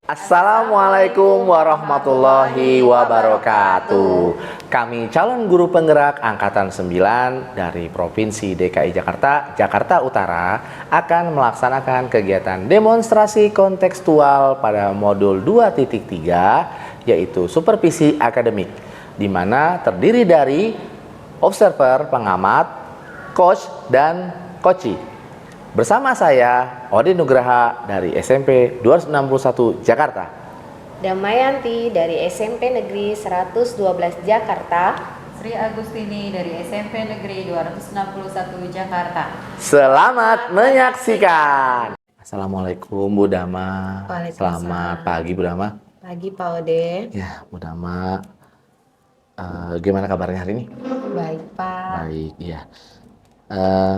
Assalamualaikum warahmatullahi wabarakatuh. Kami calon guru penggerak Angkatan 9 dari Provinsi DKI Jakarta, Jakarta Utara akan melaksanakan kegiatan demonstrasi kontekstual pada modul 2.3 yaitu supervisi akademik, di mana terdiri dari observer, pengamat, coach, dan coachee. Bersama saya, Odi Nugraha dari SMP 261 Jakarta. Damayanti dari SMP Negeri 112 Jakarta. Sri Agustini dari SMP Negeri 261 Jakarta. Selamat menyaksikan. Assalamualaikum Bu Dama. Waalaikumsalam. Selamat pagi Bu Dama. Pagi Pak Ode. Ya Bu Dama, gimana kabarnya hari ini? Baik Pak. Baik, iya.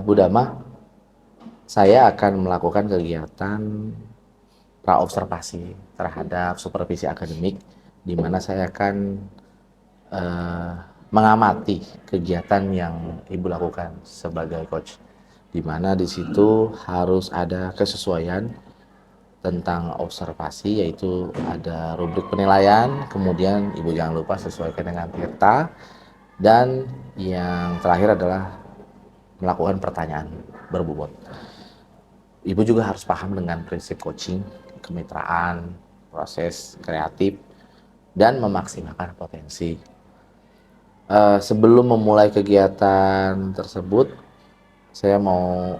Bu Dama, saya akan melakukan kegiatan praobservasi terhadap supervisi akademik, di mana saya akan mengamati kegiatan yang Ibu lakukan sebagai coach, di mana di situ harus ada kesesuaian tentang observasi, yaitu ada rubrik penilaian, kemudian Ibu jangan lupa sesuaikan dengan Tirta, dan yang terakhir adalah melakukan pertanyaan berbobot. Ibu juga harus paham dengan prinsip coaching, kemitraan, proses kreatif, dan memaksimalkan potensi. Sebelum memulai kegiatan tersebut, saya mau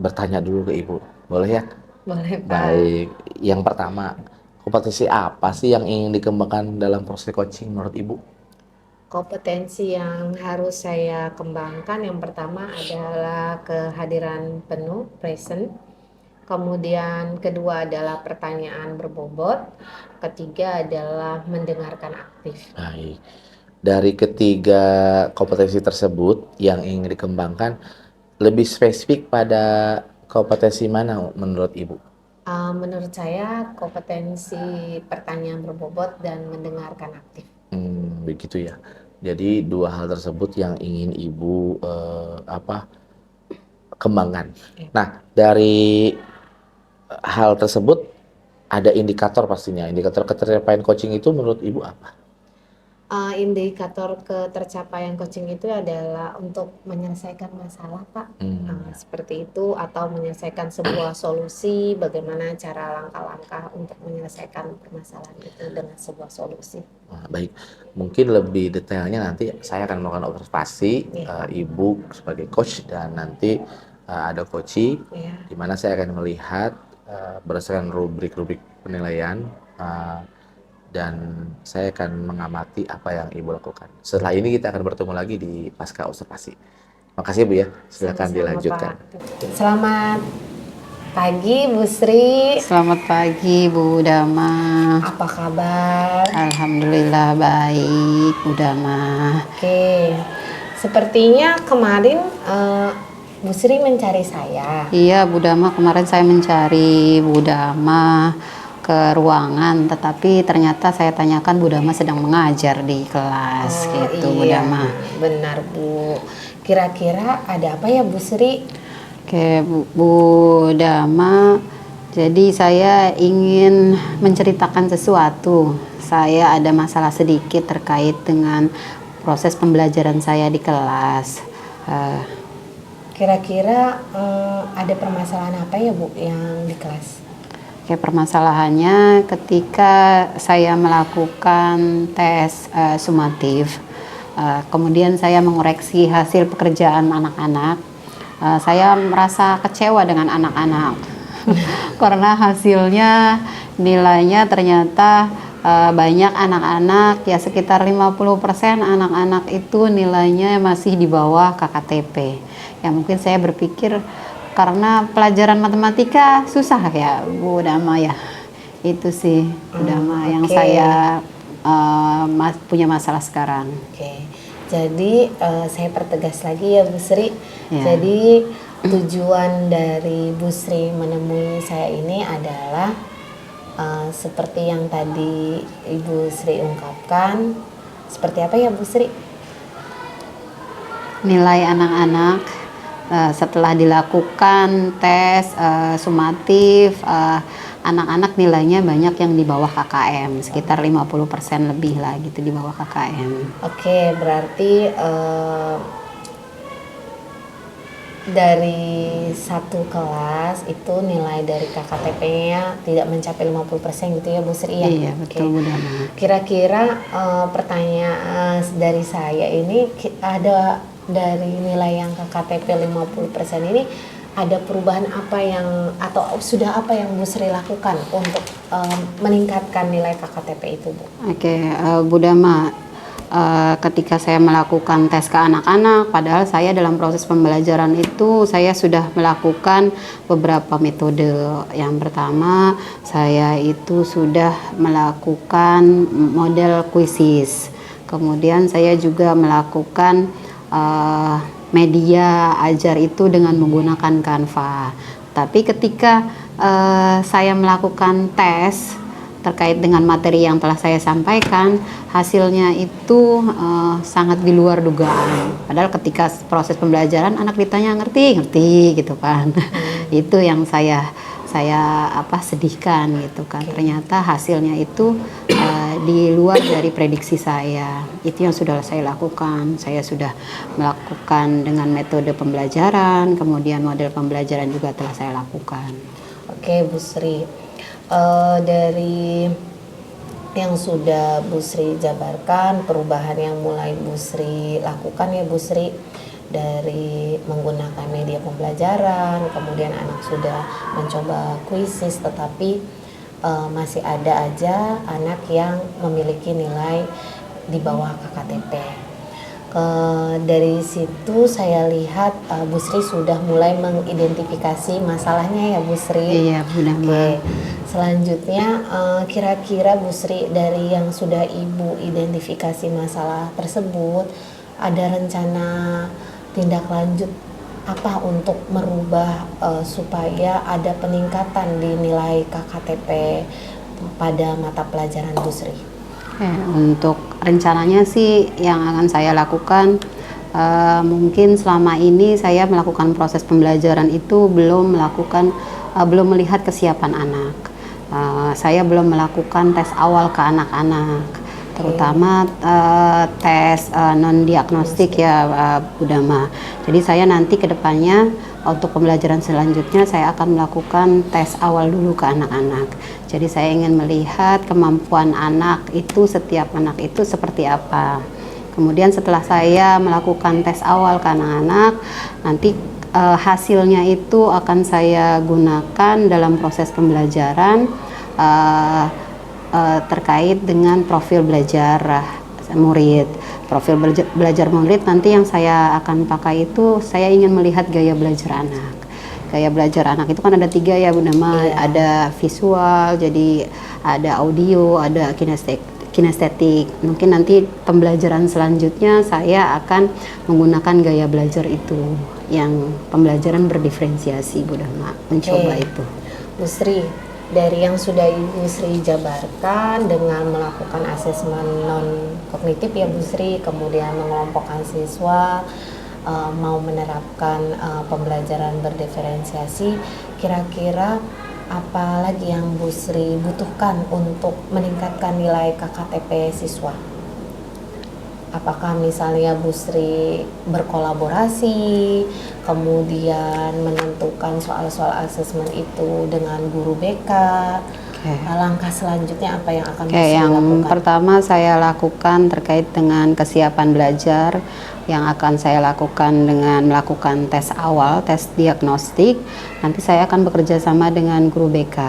bertanya dulu ke Ibu. Boleh ya? Boleh Pak. Baik, yang pertama, kompetensi apa sih yang ingin dikembangkan dalam proses coaching menurut Ibu? Kompetensi yang harus saya kembangkan yang pertama adalah kehadiran penuh, present. Kemudian kedua adalah pertanyaan berbobot. Ketiga adalah mendengarkan aktif. Baik. Dari ketiga kompetensi tersebut yang ingin dikembangkan, lebih spesifik pada kompetensi mana menurut Ibu? Menurut saya kompetensi pertanyaan berbobot dan mendengarkan aktif. Begitu ya. Jadi dua hal tersebut yang ingin Ibu kembangkan. Nah, dari hal tersebut ada indikator pastinya. Indikator ketercapaian coaching itu menurut Ibu apa? Indikator ketercapaian coaching itu adalah untuk menyelesaikan masalah, Pak. Seperti itu, atau menyelesaikan sebuah solusi, bagaimana cara langkah-langkah untuk menyelesaikan permasalahan itu dengan sebuah solusi. Baik, mungkin lebih detailnya nanti saya akan melakukan observasi Ibu sebagai coach, dan nanti ada coachee, di mana saya akan melihat berdasarkan rubrik-rubrik penilaian, dan saya akan mengamati apa yang Ibu lakukan. Setelah ini kita akan bertemu lagi di pasca observasi. Makasih Bu ya, silakan Sama-sama, dilanjutkan. Pak. Selamat pagi Bu Sri. Selamat pagi Bu Dama. Apa kabar? Alhamdulillah baik Bu Dama. Oke, sepertinya kemarin Bu Sri mencari saya. Iya Bu Dama, kemarin saya mencari Bu Dama ke ruangan, tetapi ternyata saya tanyakan Bu Dama sedang mengajar di kelas gitu Bu Iya, Dama. benar Bu. Kira-kira ada apa ya Bu Sri? Oke Bu Dama, jadi saya ingin menceritakan sesuatu. Saya ada masalah sedikit terkait dengan proses pembelajaran saya di kelas. Kira-kira ada permasalahan apa ya Bu yang di kelas? Oke, permasalahannya ketika saya melakukan tes sumatif, kemudian saya mengoreksi hasil pekerjaan anak-anak, saya merasa kecewa dengan anak-anak karena hasilnya nilainya ternyata banyak anak-anak, ya sekitar 50% anak-anak itu nilainya masih di bawah KKTP. Ya mungkin saya berpikir karena pelajaran matematika susah ya Bu Dama ya. Itu sih Bu Dama yang saya punya masalah sekarang. Oke. Jadi saya pertegas lagi ya Bu Sri. Ya. Jadi tujuan dari Bu Sri menemui saya ini adalah seperti yang tadi Ibu Sri ungkapkan. Seperti apa ya Bu Sri? Nilai anak-anak setelah dilakukan tes sumatif, anak-anak nilainya banyak yang di bawah KKM, sekitar 50% lebih lah gitu di bawah KKM. Oke, berarti dari satu kelas itu nilai dari KKTP-nya tidak mencapai 50% gitu ya Bu Sri ya? Iya, betul Bu Dama. Kira-kira pertanyaan dari saya ini ada dari nilai yang KKTP 50% ini ada perubahan apa yang atau sudah apa yang Bu Sri lakukan untuk meningkatkan nilai KKTP itu Bu? Oke, Bu Dama, ketika saya melakukan tes ke anak-anak, padahal saya dalam proses pembelajaran itu saya sudah melakukan beberapa metode. Yang pertama, saya itu sudah melakukan model kuisis. Kemudian saya juga melakukan media ajar itu dengan menggunakan Canva. Tapi ketika saya melakukan tes terkait dengan materi yang telah saya sampaikan, hasilnya itu sangat di luar dugaan. Padahal ketika proses pembelajaran anak ditanya ngerti gitu kan. Itu yang saya sedihkan gitu kan. Ternyata hasilnya itu di luar dari prediksi saya. Itu yang sudah saya lakukan. Saya sudah melakukan dengan metode pembelajaran, kemudian model pembelajaran juga telah saya lakukan. Oke Bu Sri, dari yang sudah Bu Sri jabarkan, perubahan yang mulai Bu Sri lakukan ya Bu Sri, dari menggunakan media pembelajaran, kemudian anak sudah mencoba kuisis, tetapi masih ada aja anak yang memiliki nilai di bawah KKTP. Dari situ saya lihat Bu Sri sudah mulai mengidentifikasi masalahnya ya Bu Sri. Iya, benar. Oke. Selanjutnya kira-kira Bu Sri dari yang sudah Ibu identifikasi masalah tersebut, ada rencana tindak lanjut apa untuk merubah supaya ada peningkatan di nilai KKTP pada mata pelajaran Bu Sri? Untuk rencananya sih yang akan saya lakukan, mungkin selama ini saya melakukan proses pembelajaran itu belum melihat kesiapan anak. Saya belum melakukan tes awal ke anak-anak, terutama tes non diagnostik ya Bu Dama. Jadi saya nanti ke depannya untuk pembelajaran selanjutnya saya akan melakukan tes awal dulu ke anak-anak. Jadi saya ingin melihat kemampuan anak itu, setiap anak itu seperti apa. Kemudian setelah saya melakukan tes awal ke anak-anak, nanti hasilnya itu akan saya gunakan dalam proses pembelajaran terkait dengan profil belajar murid. Profil belajar murid nanti yang saya akan pakai itu, saya ingin melihat gaya belajar anak. Gaya belajar anak itu kan ada 3 ya Bu Dama. Iya. Ada visual, jadi ada audio, ada kinestetik. Mungkin nanti pembelajaran selanjutnya saya akan menggunakan gaya belajar itu, yang pembelajaran berdiferensiasi Bu Dama, mencoba itu. Bu Sri, dari yang sudah Ibu Sri jabarkan dengan melakukan asesmen non kognitif ya Bu Sri, kemudian mengelompokkan siswa, mau menerapkan pembelajaran berdiferensiasi, kira-kira apa lagi yang Bu Sri butuhkan untuk meningkatkan nilai KKTP siswa? Apakah misalnya Bu Sri berkolaborasi, kemudian menentukan soal-soal asesmen itu dengan guru BK? Langkah selanjutnya apa yang akan Bu Sri Yang lakukan? pertama saya lakukan terkait dengan kesiapan belajar, yang akan saya lakukan dengan melakukan tes awal, tes diagnostik. Nanti saya akan bekerja sama dengan guru BK.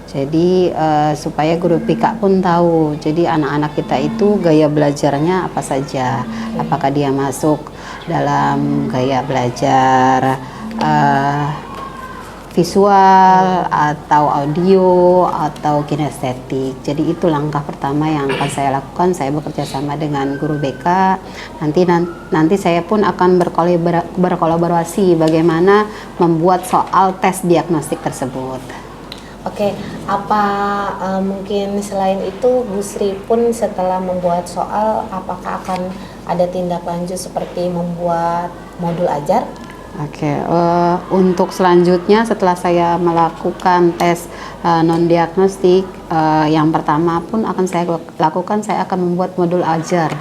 Jadi supaya guru BK pun tahu, jadi anak-anak kita itu gaya belajarnya apa saja, apakah dia masuk dalam gaya belajar visual atau audio atau kinestetik. Jadi itu langkah pertama yang akan saya lakukan. Saya bekerja sama dengan guru BK. Nanti saya pun akan berkolaborasi bagaimana membuat soal tes diagnostik tersebut. Oke, apa mungkin selain itu Bu Sri pun setelah membuat soal, apakah akan ada tindak lanjut seperti membuat modul ajar? Oke, untuk selanjutnya setelah saya melakukan tes non-diagnostik, yang pertama pun akan saya lakukan, saya akan membuat modul ajar.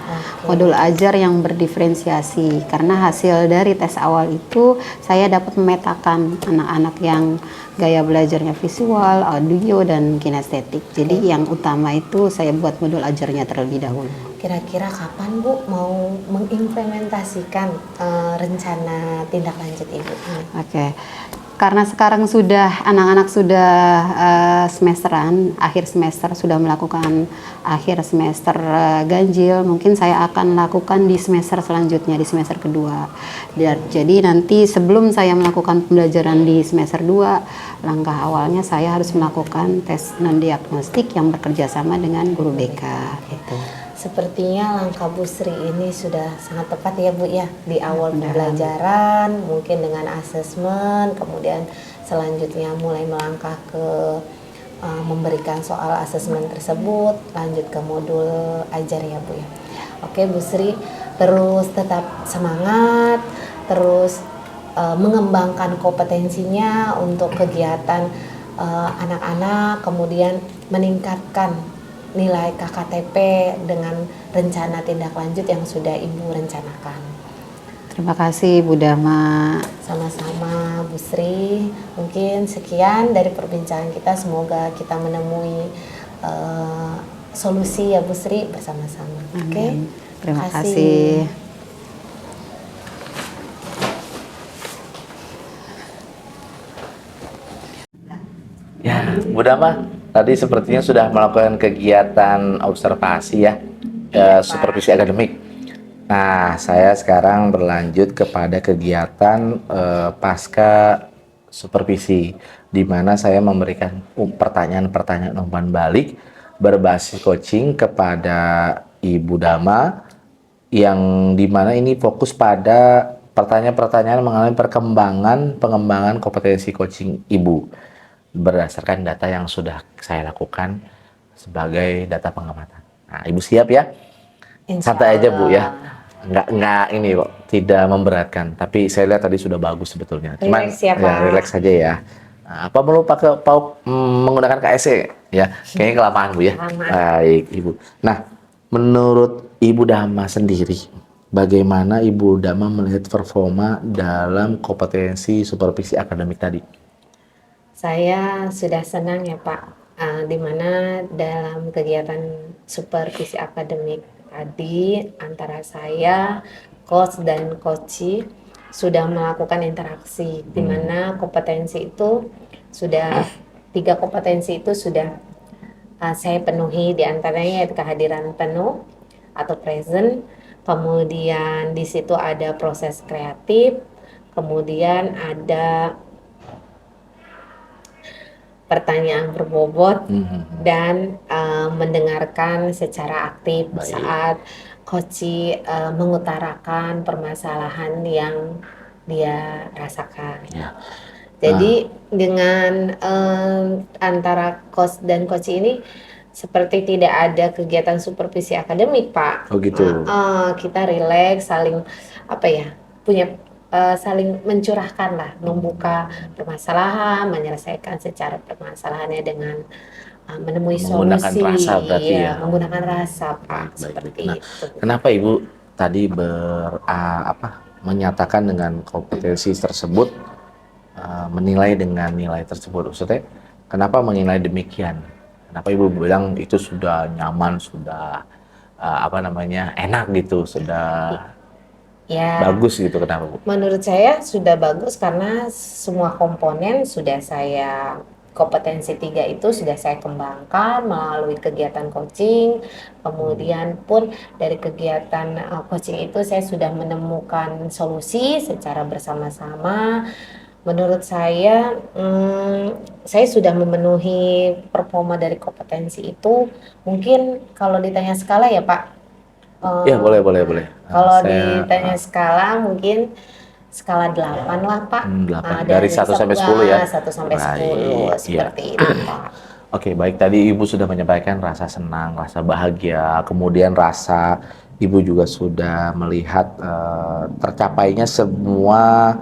Modul ajar yang berdiferensiasi, karena hasil dari tes awal itu saya dapat memetakan anak-anak yang gaya belajarnya visual, audio, dan kinestetik. Jadi yang utama itu saya buat modul ajarnya terlebih dahulu. Kira-kira kapan Bu mau mengimplementasikan rencana tindak lanjut Ibu ini? Oke, karena sekarang sudah anak-anak sudah semesteran, akhir semester sudah melakukan akhir semester ganjil, mungkin saya akan lakukan di semester selanjutnya, di semester kedua. Jadi nanti sebelum saya melakukan pembelajaran di semester 2, langkah awalnya saya harus melakukan tes non-diagnostik yang bekerja sama dengan guru BK. Gitu. Sepertinya langkah Bu Sri ini sudah sangat tepat ya Bu ya, di awal pembelajaran mungkin dengan asesmen, kemudian selanjutnya mulai melangkah ke memberikan soal asesmen tersebut, lanjut ke modul ajar ya Bu ya. Oke Bu Sri, terus tetap semangat, terus mengembangkan kompetensinya untuk kegiatan anak-anak, kemudian meningkatkan nilai KKTP dengan rencana tindak lanjut yang sudah Ibu rencanakan. Terima kasih Bu Dama. Sama-sama Bu Sri. Mungkin sekian dari perbincangan kita. Semoga kita menemui solusi ya Bu Sri bersama-sama. Oke. Terima kasih. Ya, Bu Dama, tadi sepertinya sudah melakukan kegiatan observasi ya, supervisi akademik. Nah, saya sekarang berlanjut kepada kegiatan pasca supervisi, di mana saya memberikan pertanyaan-pertanyaan umpan balik berbasis coaching kepada Ibu Dama, yang dimana ini fokus pada pertanyaan-pertanyaan mengenai pengembangan kompetensi coaching Ibu berdasarkan data yang sudah saya lakukan sebagai data pengamatan. Nah, Ibu siap ya? Santai aja Bu ya. Nggak ini kok, tidak memberatkan. Tapi saya lihat tadi sudah bagus sebetulnya. Cuman Relax ya, Pak. ya relax saja ya. Nah, apa perlu pakai menggunakan KSE ya? Kayaknya kelamaan Bu ya. Baik Ibu. Nah, menurut Ibu Dama sendiri, bagaimana Ibu Dama melihat performa dalam kompetensi supervisi akademik tadi? Saya sudah senang ya Pak, di mana dalam kegiatan supervisi akademik tadi antara saya, coach dan coachee sudah melakukan interaksi, di mana kompetensi itu sudah 3 kompetensi itu sudah saya penuhi, di antaranya yaitu kehadiran penuh atau present, kemudian di situ ada proses kreatif, kemudian ada pertanyaan berbobot dan mendengarkan secara aktif. Baik. Saat coachee mengutarakan permasalahan yang dia rasakan. Ya. Jadi dengan antara coach dan coachee ini seperti tidak ada kegiatan supervisi akademik Pak. Oh gitu. Kita rileks, saling saling mencurahkan lah, membuka permasalahan, menyelesaikan secara permasalahannya dengan menemui menggunakan solusi. Rasa berarti ya. Menggunakan rasa Pak, seperti Nah, itu. Kenapa Ibu tadi menyatakan dengan kompetensi tersebut, menilai dengan nilai tersebut? Maksudnya, kenapa menilai demikian? Kenapa Ibu bilang itu sudah nyaman, sudah enak gitu, sudah ya, bagus gitu, kenapa Bu? Menurut saya sudah bagus karena semua komponen sudah kompetensi 3 itu sudah saya kembangkan melalui kegiatan coaching. Kemudian pun dari kegiatan coaching itu saya sudah menemukan solusi secara bersama-sama. Menurut saya sudah memenuhi performa dari kompetensi itu. Mungkin kalau ditanya skala ya Pak. Ya boleh. Kalau ditanya skala mungkin skala 8 lah Pak. 8. Dari 1 sampai 10 ya? 1 sampai 10 seperti itu Pak. Oke, baik, tadi Ibu sudah menyampaikan rasa senang, rasa bahagia, kemudian rasa Ibu juga sudah melihat tercapainya semua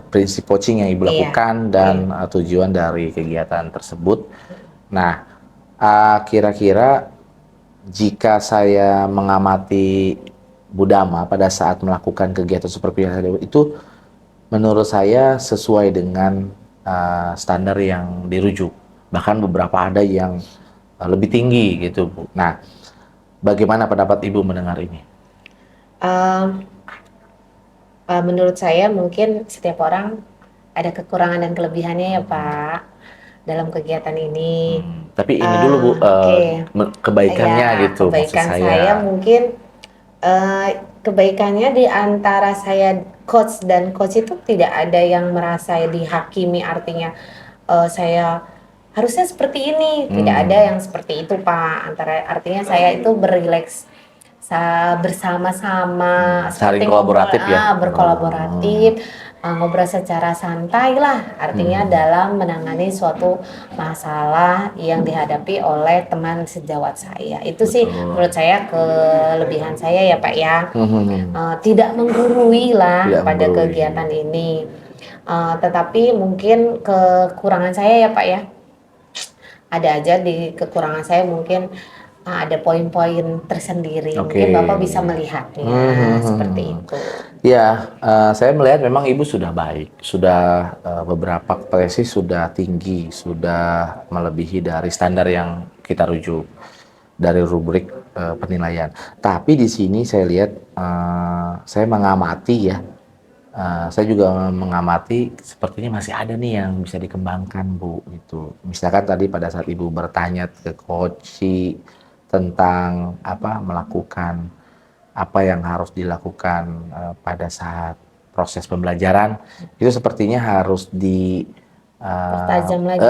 prinsip coaching yang Ibu Iya, lakukan dan tujuan dari kegiatan tersebut. Nah, kira-kira jika saya mengamati Bu Dama pada saat melakukan kegiatan seperti itu, menurut saya sesuai dengan standar yang dirujuk. Bahkan beberapa ada yang lebih tinggi gitu, Bu. Nah, bagaimana pendapat Ibu mendengar ini? Menurut saya mungkin setiap orang ada kekurangan dan kelebihannya ya Pak dalam kegiatan ini. Tapi ini dulu Bu, Oke. kebaikannya Ya, gitu maksud kebaikan saya saya. mungkin kebaikannya di antara saya coach dan coach itu tidak ada yang merasa dihakimi, artinya saya harusnya seperti ini, tidak ada yang seperti itu Pak. Artinya saya itu berileks bersama-sama Saling seperti kolaboratif ya. berkolaboratif, ngobrol secara santai lah, artinya dalam menangani suatu masalah yang dihadapi oleh teman sejawat saya. Itu sih menurut saya kelebihan saya ya Pak ya. Tidak menggurui lah Tidak pada menggurui. kegiatan ini. Tetapi mungkin kekurangan saya ya Pak ya, ada aja di kekurangan saya mungkin ada poin-poin tersendiri. Oke. Mungkin Bapak bisa melihatnya seperti itu. Ya, saya melihat memang Ibu sudah baik, sudah beberapa kompetensi sudah tinggi, sudah melebihi dari standar yang kita rujuk dari rubrik penilaian. Tapi di sini saya lihat, saya mengamati ya, saya juga mengamati sepertinya masih ada nih yang bisa dikembangkan Bu. Gitu. Misalkan tadi pada saat Ibu bertanya ke coach tentang melakukan apa yang harus dilakukan pada saat proses pembelajaran, itu sepertinya harus Pertajam lagi.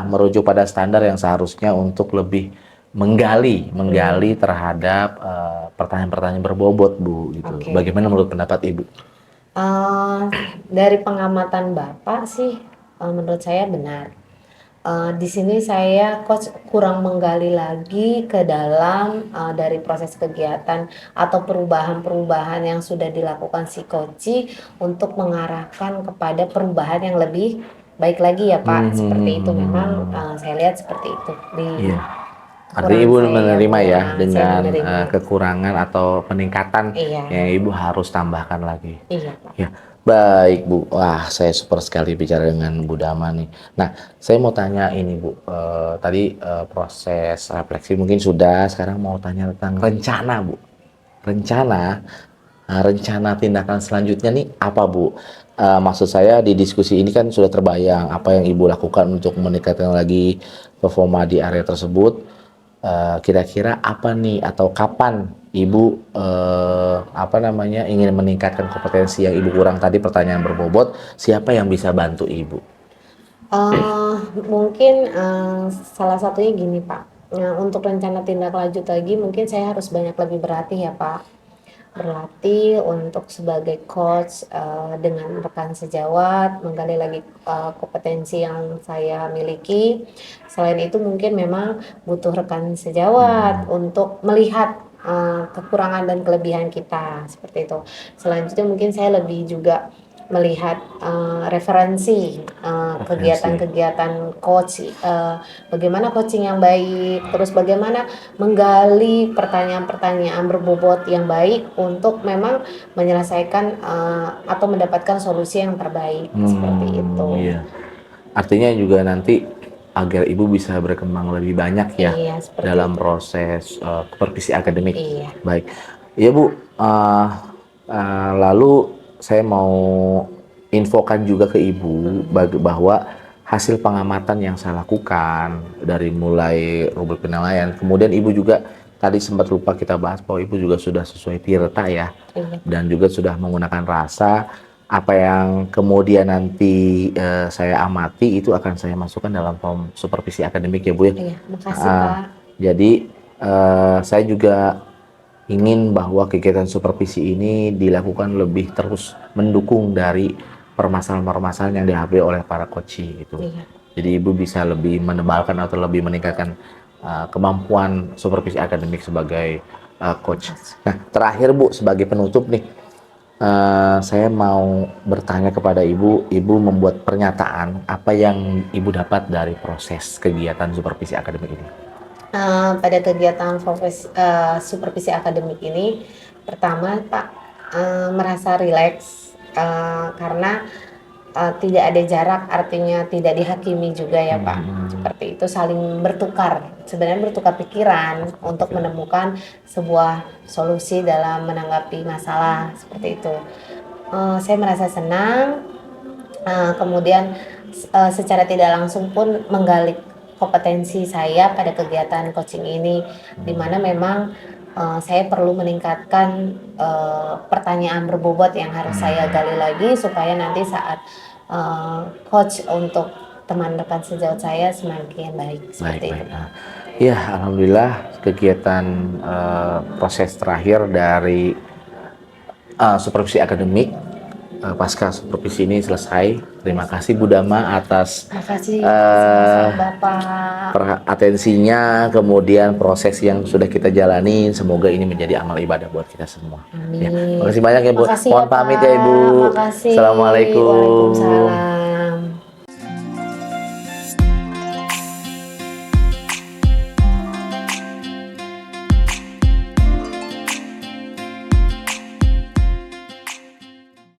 merujuk pada standar yang seharusnya untuk lebih menggali terhadap pertanyaan-pertanyaan berbobot Bu. Gitu. Oke. Bagaimana menurut pendapat Ibu? Dari pengamatan Bapak sih, menurut saya benar. Di sini saya coach kurang menggali lagi ke dalam dari proses kegiatan atau perubahan-perubahan yang sudah dilakukan si coach untuk mengarahkan kepada perubahan yang lebih baik lagi ya Pak. Seperti itu memang saya lihat seperti itu di Iya. Artinya Ibu saya, menerima ya saya dengan menerima. kekurangan atau peningkatan Iya. yang Ibu harus tambahkan lagi. Iya Pak. Ya, baik Bu. Wah, saya super sekali bicara dengan Bu Dama nih. Nah, saya mau tanya ini Bu. Tadi proses refleksi mungkin sudah. Sekarang mau tanya tentang rencana Bu. Rencana tindakan selanjutnya nih apa Bu? Maksud saya di diskusi ini kan sudah terbayang apa yang Ibu lakukan untuk meningkatkan lagi performa di area tersebut. Kira-kira apa nih atau kapan Ibu ingin meningkatkan kompetensi yang Ibu kurang tadi, pertanyaan berbobot, siapa yang bisa bantu Ibu? Mungkin salah satunya gini Pak. Nah, untuk rencana tindak lanjut lagi mungkin saya harus banyak lebih berlatih ya Pak. Berlatih untuk sebagai coach dengan rekan sejawat, menggali lagi kompetensi yang saya miliki. Selain itu mungkin memang butuh rekan sejawat untuk melihat kekurangan dan kelebihan kita seperti itu. Selanjutnya mungkin saya lebih juga melihat referensi kegiatan-kegiatan coach, bagaimana coaching yang baik, terus bagaimana menggali pertanyaan-pertanyaan berbobot yang baik untuk memang menyelesaikan atau mendapatkan solusi yang terbaik seperti itu. Iya. Artinya juga nanti agar Ibu bisa berkembang lebih banyak ya Iya, seperti dalam itu. proses supervisi akademik. Iya. Baik. Iya Bu. Lalu saya mau infokan juga ke Ibu bahwa hasil pengamatan yang saya lakukan dari mulai rubrik penilaian, kemudian Ibu juga tadi sempat lupa kita bahas bahwa Ibu juga sudah sesuai tirta ya, Iya. dan juga sudah menggunakan rasa. Apa yang kemudian nanti saya amati itu akan saya masukkan dalam form supervisi akademik ya Bu ya. Iya, makasih Pak. Jadi saya juga ingin bahwa kegiatan supervisi ini dilakukan lebih terus mendukung dari permasalahan-permasalahan yang dihadapi oleh para coach gitu. Iya. Jadi Ibu bisa lebih menebalkan atau lebih meningkatkan kemampuan supervisi akademik sebagai coach. Nah, terakhir Bu, sebagai penutup nih, Saya mau bertanya kepada Ibu, Ibu membuat pernyataan apa yang Ibu dapat dari proses kegiatan supervisi akademik ini? Pada kegiatan supervisi akademik ini, pertama Pak, merasa rileks karena tidak ada jarak, artinya tidak dihakimi juga ya Pak. Seperti itu, saling bertukar, sebenarnya bertukar pikiran untuk menemukan sebuah solusi dalam menanggapi masalah seperti itu. Saya merasa senang, kemudian secara tidak langsung pun menggali kompetensi saya pada kegiatan coaching ini, di mana memang saya perlu meningkatkan pertanyaan berbobot yang harus saya gali lagi supaya nanti saat coach untuk teman rekan sejawat saya semakin baik seperti itu. Nah, ya alhamdulillah kegiatan proses terakhir dari supervisi akademik pasca supervisi ini selesai. Terima kasih Bu Dama atas Terima kasih sama-sama Bapak. atensinya, kemudian proses yang sudah kita jalani. Semoga ini menjadi amal ibadah buat kita semua. Amin. Ya, makasih banyak ya Bu. Makasih Mohon ya, pamit Pak. ya Ibu. Makasih. Assalamualaikum. Waalaikumsalam.